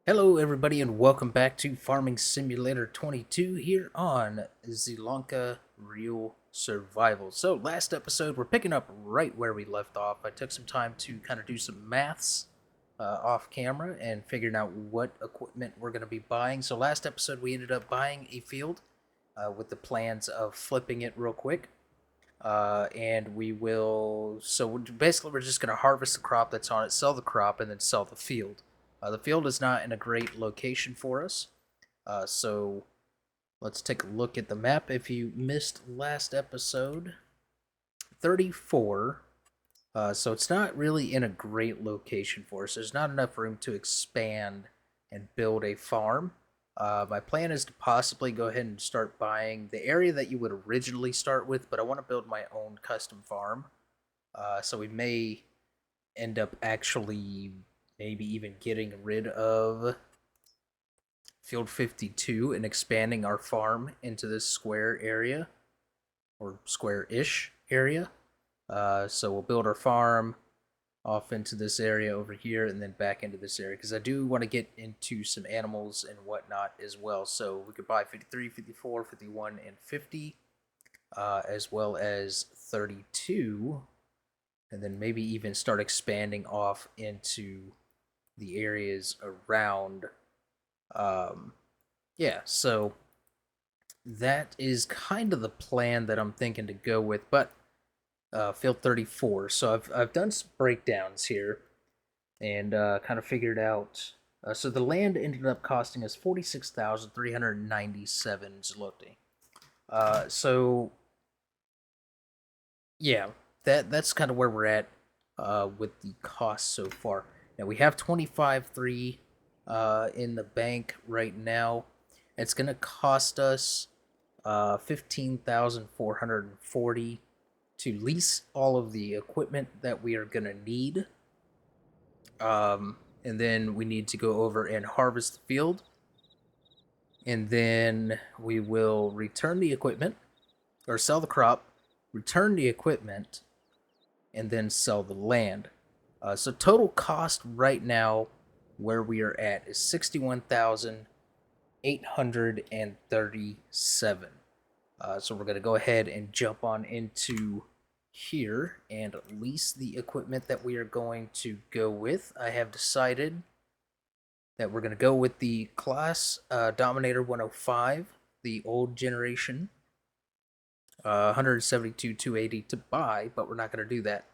Hello everybody and welcome back to Farming Simulator 22 here on Zielonka Real Survival. So last episode we're picking up right where we left off. I took some time to kind of do some maths off camera and figuring out what equipment we're going to be buying. So last episode we ended up buying a field with the plans of flipping it real quick. And we will, so basically we're just going to harvest the crop that's on it, sell the crop, and then sell the field. The field is not in a great location for us, so let's take a look at the map. If you missed last episode, 34, so it's not really in a great location for us. There's not enough room to expand and build a farm. My plan is to possibly go ahead and start buying the area that you would originally start with, but I want to build my own custom farm. So we may end up actually maybe even getting rid of Field 52 and expanding our farm into this square area, or square-ish area. So we'll build our farm off into this area over here and then back into this area because I do want to get into some animals and whatnot as well. So we could buy 53, 54, 51, and 50, as well as 32, and then maybe even start expanding off into the areas around. Yeah, so that is kind of the plan that I'm thinking to go with, but field 34. So I've done some breakdowns here and kind of figured out. So the land ended up costing us 46,397 zloty. So yeah, that's kind of where we're at with the cost so far. Now we have 25.3 in the bank right now. It's gonna cost us 15,440 to lease all of the equipment that we are gonna need. And then we need to go over and harvest the field, and then we will return the equipment or sell the crop, return the equipment, and then sell the land. So total cost right now, where we are at, is 61,837. So we're gonna go ahead and jump on into here and lease the equipment that we are going to go with. I have decided that we're gonna go with the class Dominator 105, the old generation. 172 280 to buy, but we're not going to do that.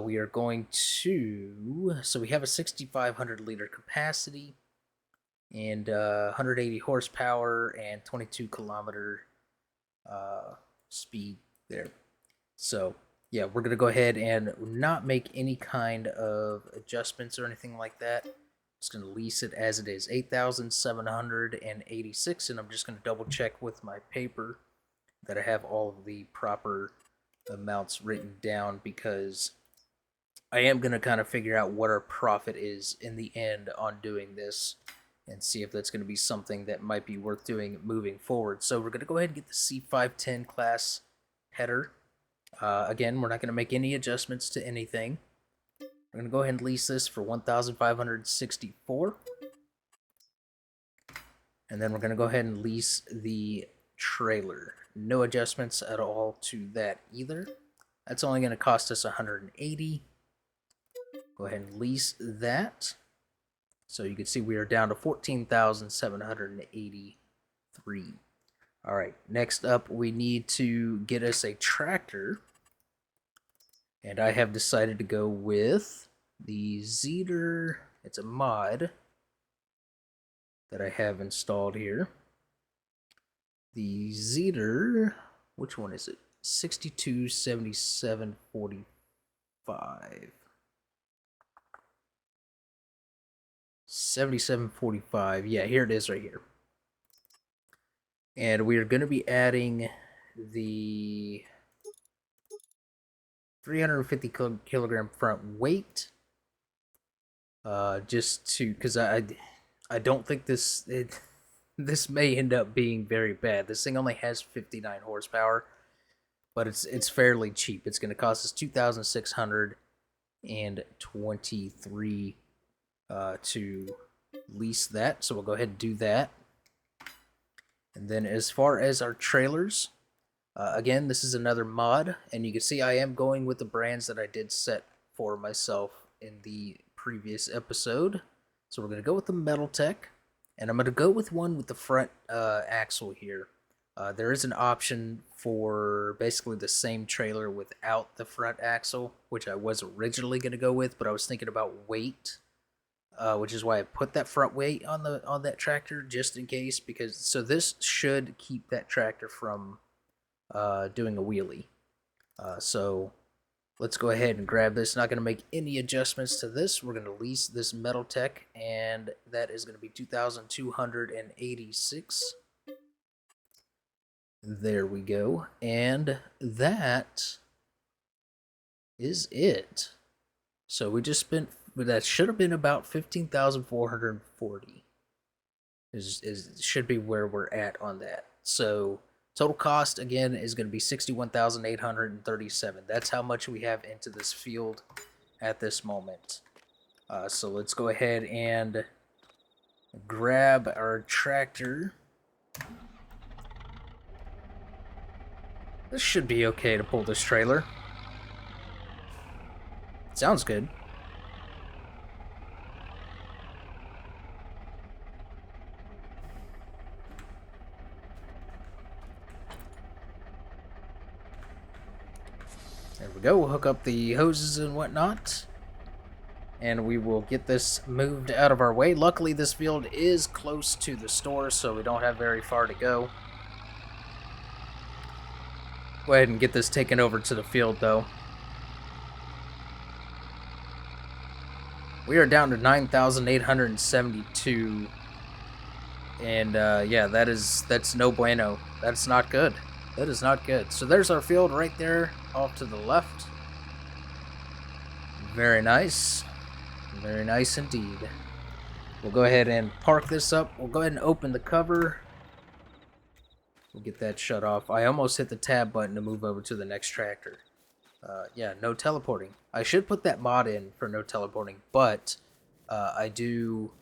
We are going to, so we have a 6,500 liter capacity and 180 horsepower and 22 kilometer speed there. So yeah, we're gonna go ahead and not make any kind of adjustments or anything like that. Just gonna lease it as it is, 8,786, and I'm just gonna double check with my paper that I have all of the proper amounts written down, because I am going to kind of figure out what our profit is in the end on doing this and see if that's going to be something that might be worth doing moving forward. So we're going to go ahead and get the C510 class header. Again, we're not going to make any adjustments to anything. We're going to go ahead and lease this for 1,564. And then we're going to go ahead and lease the trailer. No adjustments at all to that either. That's only going to cost us 180. Go ahead and lease that. So you can see we are down to 14,783. All right, next up we need to get us a tractor. And I have decided to go with the Zeter. It's a mod that I have installed here. The Zeter, which one is it? 627745. 7745. Yeah, here it is right here. And we are going to be adding the 350 kilogram front weight. Just to, because I don't think this may end up being very bad. This thing only has 59 horsepower, but it's fairly cheap. It's going to cost us 2,623 to lease that, so we'll go ahead and do that. And then as far as our trailers, again, this is another mod, and you can see I am going with the brands that I did set for myself in the previous episode. So we're going to go with the Metal Tech, and I'm going to go with one with the front axle here. There is an option for basically the same trailer without the front axle, which I was originally going to go with, but I was thinking about weight, which is why I put that front weight on that tractor just in case. So this should keep that tractor from doing a wheelie. So let's go ahead and grab this. Not going to make any adjustments to this. We're going to lease this Metal Tech, and that is going to be 2,286. There we go. And that is it. So we just spent, that should have been about 15,440. Should be where we're at on that. So total cost again is going to be 61,837. That's how much we have into this field at this moment. So let's go ahead and grab our tractor. This should be okay to pull this trailer. Sounds good. There we go. We'll hook up the hoses and whatnot, and we will get this moved out of our way. Luckily, this field is close to the store, so we don't have very far to go. Go ahead and get this taken over to the field, though. We are down to 9,872, and yeah, that's no bueno. That's not good. That is not good. So there's our field right there off to the left. Very nice. Very nice indeed. We'll go ahead and park this up. We'll go ahead and open the cover. We'll get that shut off. I almost hit the tab button to move over to the next tractor. Yeah, no teleporting. I should put that mod in for no teleporting, but I do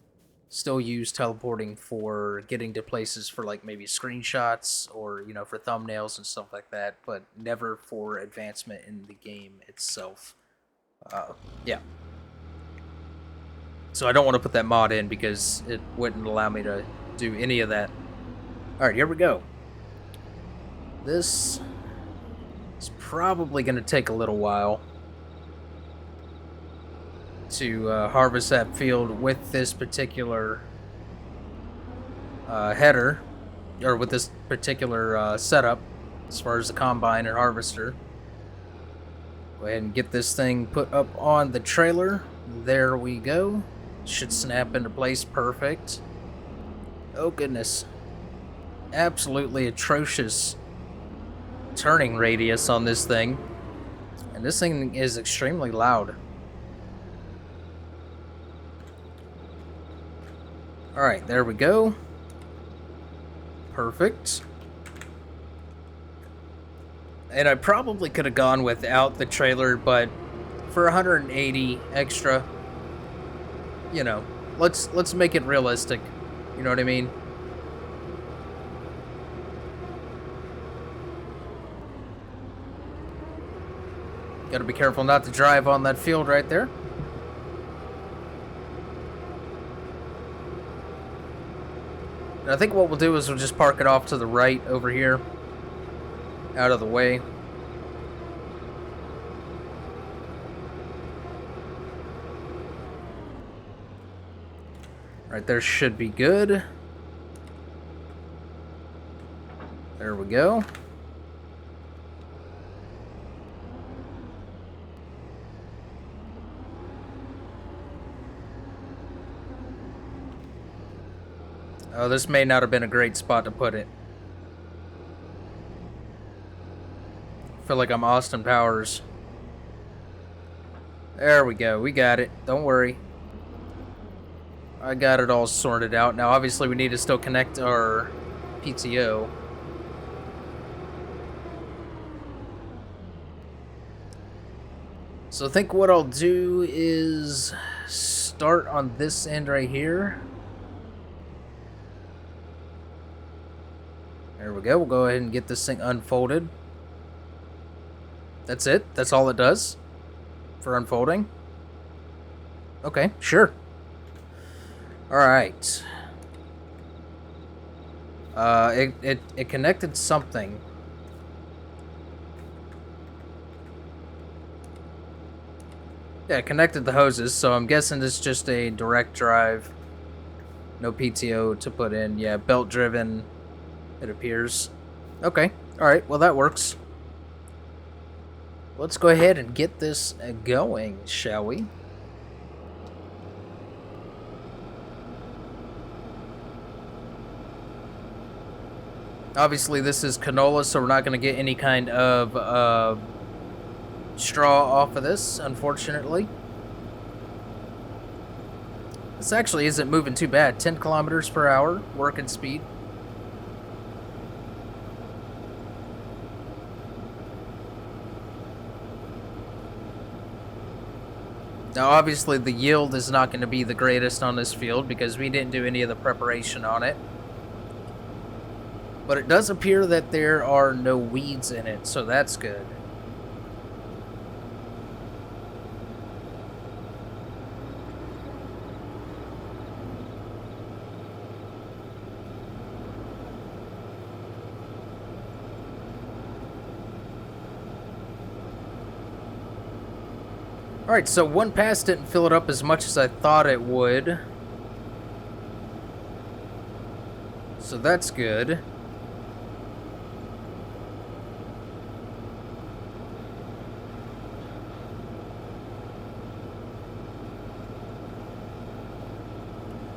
still use teleporting for getting to places for like maybe screenshots or, you know, for thumbnails and stuff like that, but never for advancement in the game itself. Yeah. So I don't want to put that mod in because it wouldn't allow me to do any of that. Alright, here we go. This is probably going to take a little while to harvest that field with this particular header, or with this particular setup as far as the combine and harvester. Go ahead and get this thing put up on the trailer. There we go. Should snap into place perfect. Oh goodness. Absolutely atrocious turning radius on this thing, and this thing is extremely loud. Alright, there we go. Perfect. And I probably could have gone without the trailer, but for 180 extra, you know, let's make it realistic. You know what I mean? Gotta be careful not to drive on that field right there. And I think what we'll do is we'll just park it off to the right over here, out of the way. Right there should be good. There we go. Oh, this may not have been a great spot to put it. I feel like I'm Austin Powers. There we go. We got it. Don't worry. I got it all sorted out. Now, obviously, we need to still connect our PTO. So I think what I'll do is start on this end right here. There we go. We'll go ahead and get this thing unfolded. That's it? That's all it does? For unfolding? Okay, sure. Alright. It connected something. Yeah, it connected the hoses, so I'm guessing it's just a direct drive. No PTO to put in. Yeah, belt driven, it appears. Okay, alright, well that works. Let's go ahead and get this going, shall we? Obviously, this is canola, so we're not going to get any kind of straw off of this, unfortunately. This actually isn't moving too bad. 10 kilometers per hour, working speed. Now, obviously, the yield is not going to be the greatest on this field because we didn't do any of the preparation on it. But it does appear that there are no weeds in it, so that's good. Alright, so one pass didn't fill it up as much as I thought it would. So that's good.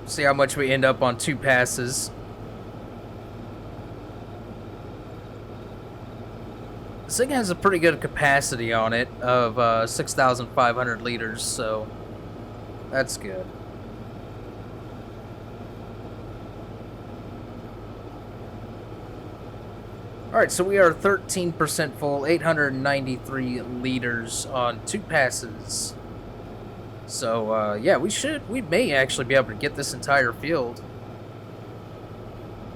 See how much we end up on 2 passes. This thing has a pretty good capacity on it of 6,500 liters, so that's good. Alright, so we are 13% full, 893 liters on 2 passes. So, yeah, we may actually be able to get this entire field.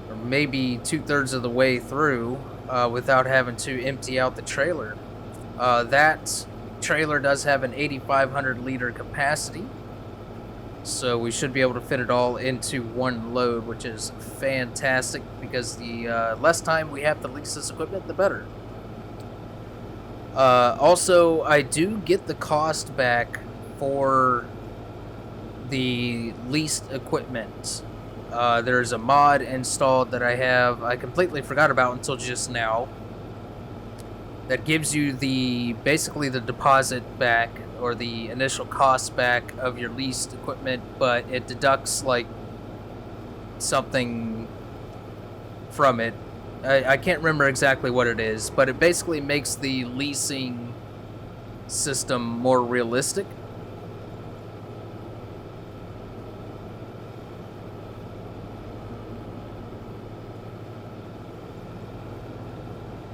Or maybe 2/3 of the way through without having to empty out the trailer. That trailer does have an 8,500 liter capacity. So we should be able to fit it all into one load, which is fantastic because the less time we have to lease this equipment, the better. Also, I do get the cost back for the leased equipment. There's a mod installed that I completely forgot about until just now, that gives you basically the deposit back or the initial cost back of your leased equipment, but it deducts like something from it. I can't remember exactly what it is, but it basically makes the leasing system more realistic.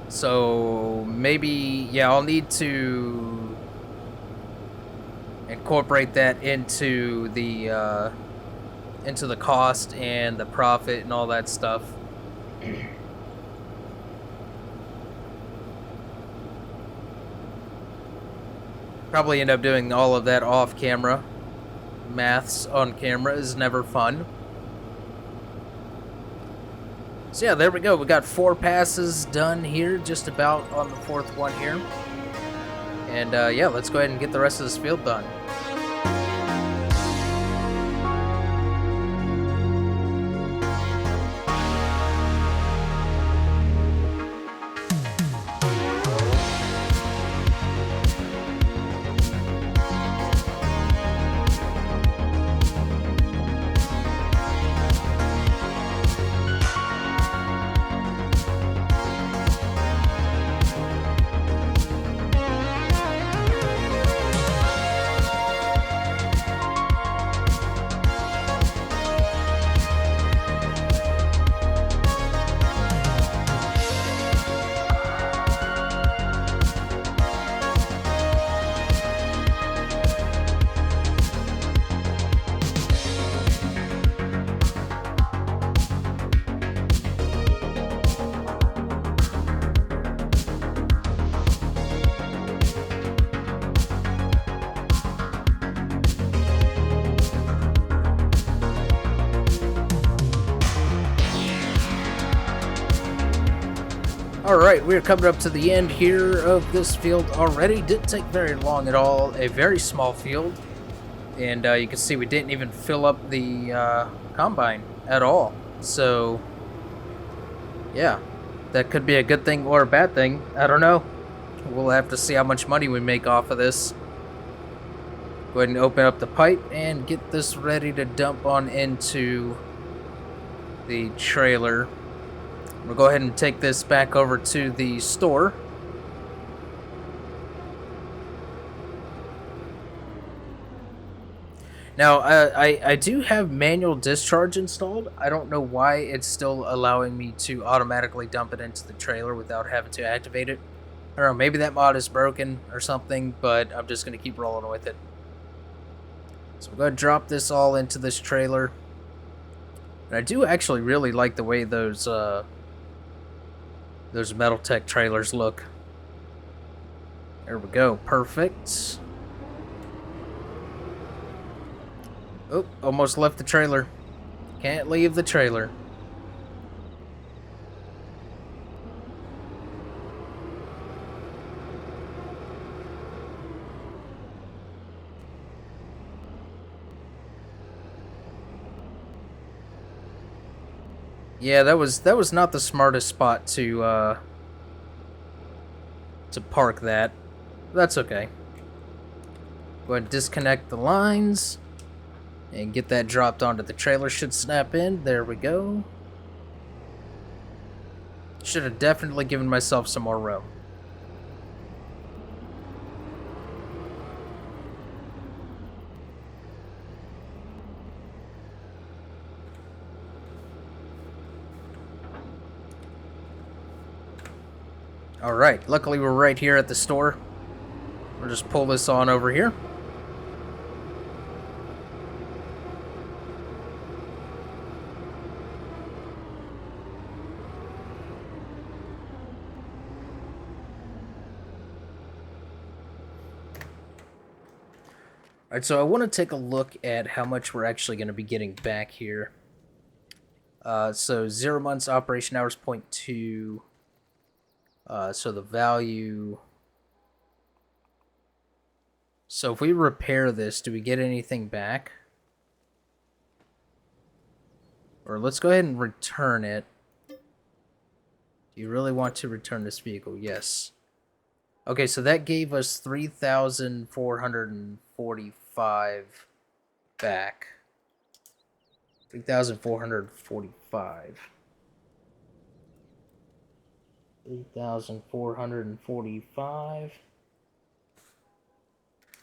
So maybe, yeah, I'll need to incorporate that into the cost and the profit and all that stuff. Probably end up doing all of that off camera. Maths on camera is never fun. So yeah, there we go. We got 4 passes done here, just about on the 4th one here. And yeah, let's go ahead and get the rest of this field done. Alright, we're coming up to the end here of this field already. Didn't take very long at all. A very small field. And you can see we didn't even fill up the combine at all. So, yeah. That could be a good thing or a bad thing. I don't know. We'll have to see how much money we make off of this. Go ahead and open up the pipe and get this ready to dump on into the trailer. We'll go ahead and take this back over to the store. Now, I do have manual discharge installed. I don't know why it's still allowing me to automatically dump it into the trailer without having to activate it. I don't know, maybe that mod is broken or something, but I'm just going to keep rolling with it. So we're going to drop this all into this trailer. And I do actually really like the way those Metal Tech trailers look. There we go, perfect. Oh, almost left the trailer. Can't leave the trailer. Yeah, that was not the smartest spot to park that. That's okay. Go ahead and disconnect the lines and get that dropped onto the trailer. Should snap in. There we go. Should have definitely given myself some more room. Alright, luckily we're right here at the store. We'll just pull this on over here. Alright, so I want to take a look at how much we're actually going to be getting back here. So 0 months operation hours, 0.2. So the value... So if we repair this, do we get anything back? Or let's go ahead and return it. Do you really want to return this vehicle? Yes. Okay, so that gave us 3,445 back. 3,445. 3,445.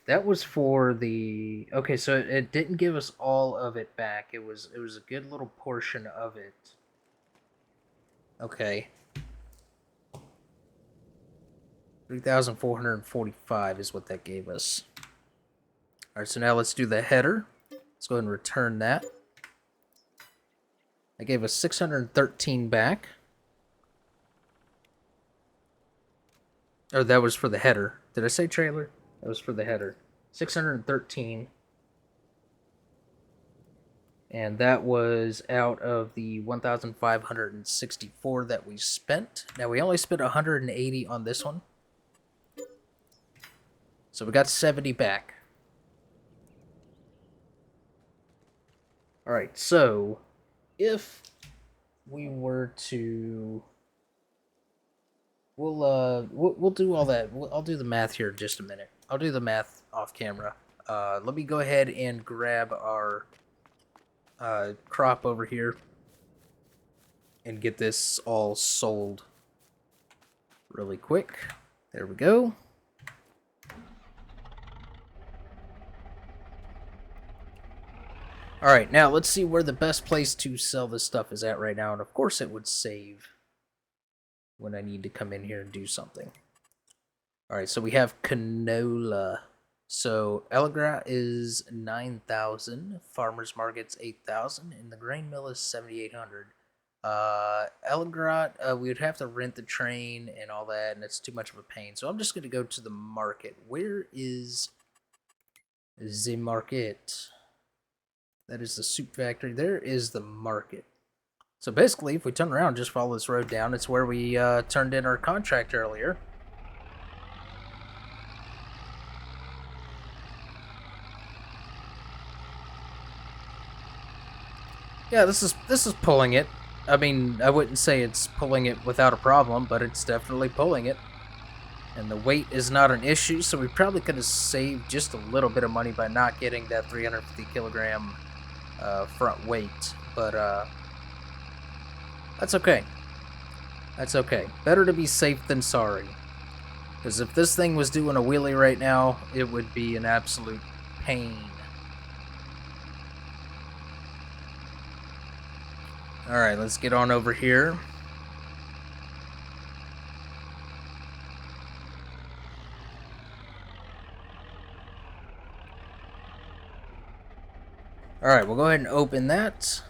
That was for the... Okay, so it didn't give us all of it back. It was a good little portion of it. Okay. 3,445 is what that gave us. Alright, so now let's do the header. Let's go ahead and return that. That gave us 613 back. Oh, that was for the header. Did I say trailer? That was for the header. 613. And that was out of the 1,564 that we spent. Now, we only spent 180 on this one. So we got 70 back. Alright, so if we were to... We'll do all that. I'll do the math here in just a minute. I'll do the math off camera. Let me go ahead and grab our crop over here and get this all sold really quick. There we go. Alright, now let's see where the best place to sell this stuff is at right now. And of course it would save when I need to come in here and do something. Alright, so we have canola. So Ellegrat is 9,000, Farmer's Market's 8,000, and the grain mill is 7,800. Ellegrat, we would have to rent the train and all that, and it's too much of a pain. So I'm just going to go to the market. Where is the market? That is the soup factory. There is the market. So basically, if we turn around, just follow this road down, it's where we turned in our contract earlier. Yeah, this is pulling it. I mean, I wouldn't say it's pulling it without a problem, but it's definitely pulling it. And the weight is not an issue, so we probably could have saved just a little bit of money by not getting that 350 kilogram front weight. But that's okay. That's okay. Better to be safe than sorry. Because if this thing was doing a wheelie right now, it would be an absolute pain. Alright, let's get on over here. Alright, we'll go ahead and open that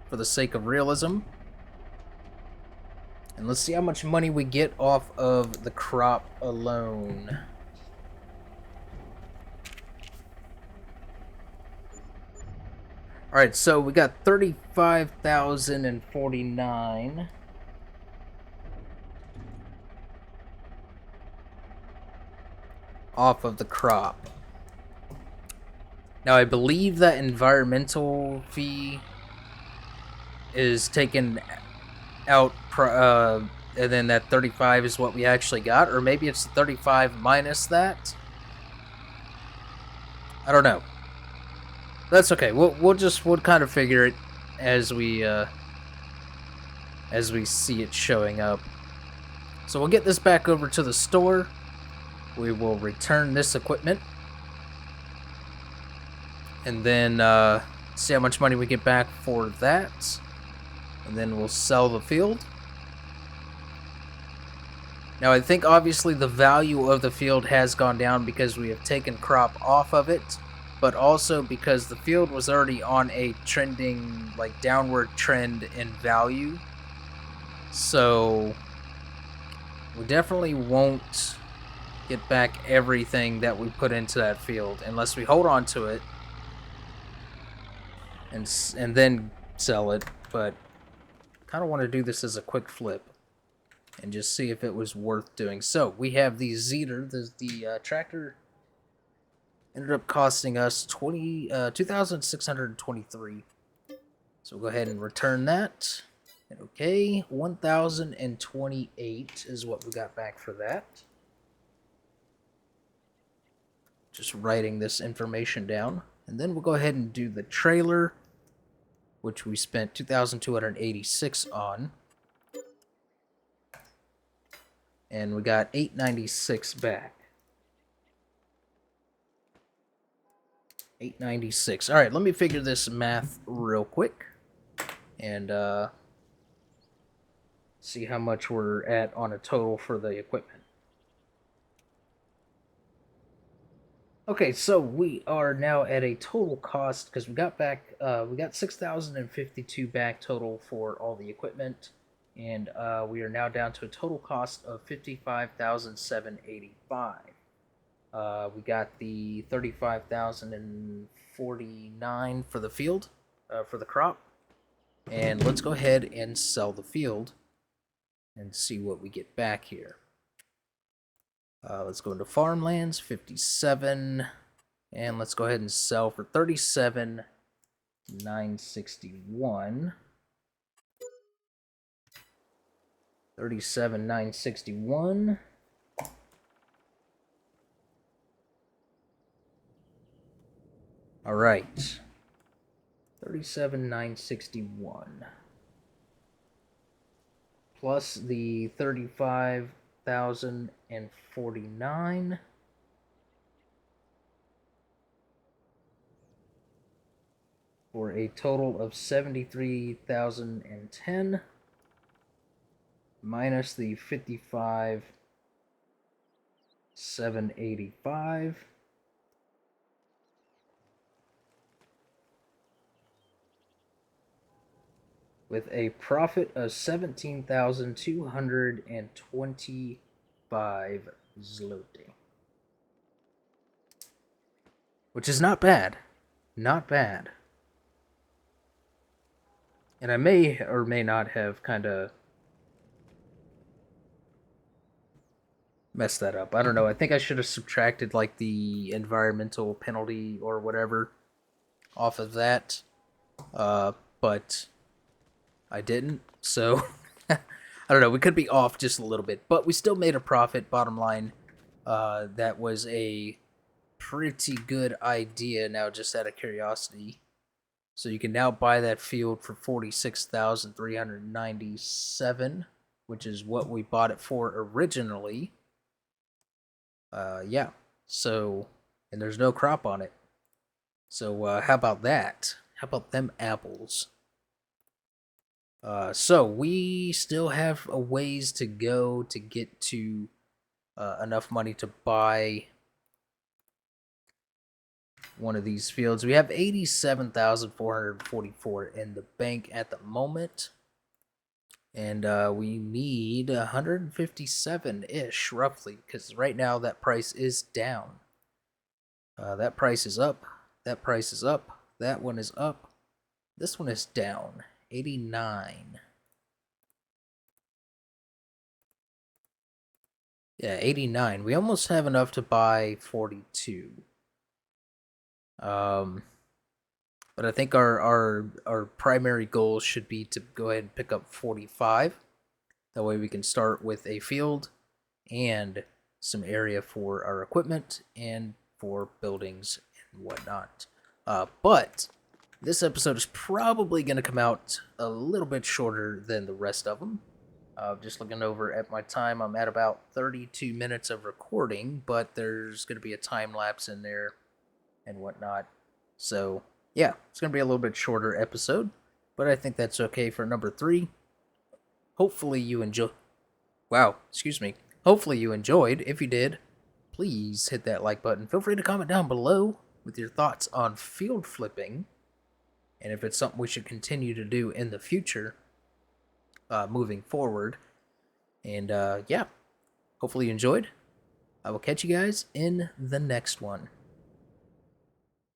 for the sake of realism. And let's see how much money we get off of the crop alone. Alright, so we got 35,049. Off of the crop. Now, I believe that environmental fee is taken out, and then that 35 is what we actually got, or maybe it's 35 minus that. I don't know. That's okay. We'll kind of figure it as we see it showing up. So we'll get this back over to the store. We will return this equipment, and then see how much money we get back for that, and then we'll sell the field. Now, I think obviously the value of the field has gone down because we have taken crop off of it, but also because the field was already on a trending, like, downward trend in value. So we definitely won't get back everything that we put into that field unless we hold on to it and then sell it. But kind of want to do this as a quick flip and just see if it was worth doing. So we have the Zeter, the tractor ended up costing us 2,623. So we'll go ahead and return that. And okay, 1,028 is what we got back for that. Just writing this information down. And then we'll go ahead and do the trailer, which we spent 2,286 on. And we got 896 back. 896. All right, let me figure this math real quick and see how much we're at on a total for the equipment. Okay, so we are now at a total cost, because we got back, we got 6,052 back total for all the equipment, and we are now down to a total cost of 55,785. We got the 35,049 for the field, for the crop, and let's go ahead and sell the field and see what we get back here. Let's go into farmlands, 57, and let's go ahead and sell for 37,961. 37,961. All right, 37,961 plus the 35,049 for a total of 73,010 minus the 55,785 with a profit of 17,225 zloty. Which is not bad. Not bad. And I may or may not have kind of messed that up. I don't know. I think I should have subtracted like the environmental penalty or whatever off of that. But I didn't. So I don't know. We could be off just a little bit, but we still made a profit. Bottom line, that was a pretty good idea. Now, just out of curiosity, so you can now buy that field for 46,397, which is what we bought it for originally. Yeah. So, and there's no crop on it. So, how about that? How about them apples? So we still have a ways to go to get to enough money to buy one of these fields. We have 87,444 in the bank at the moment. And we need 157-ish, roughly, because right now that price is down. That price is up. That price is up. That one is up. This one is down. 89. Yeah, 89. We almost have enough to buy 42. But I think our primary goal should be to go ahead and pick up 45. That way we can start with a field and some area for our equipment and for buildings and whatnot. But this episode is probably going to come out a little bit shorter than the rest of them. Just looking over at my time, I'm at about 32 minutes of recording, but there's going to be a time lapse in there and whatnot. So, yeah, it's going to be a little bit shorter episode, but I think that's okay for number 3. Hopefully you enjoy. Wow, excuse me. Hopefully you enjoyed. If you did, please hit that like button. Feel free to comment down below with your thoughts on field flipping and if it's something we should continue to do in the future moving forward. And yeah, hopefully you enjoyed. I will catch you guys in the next one.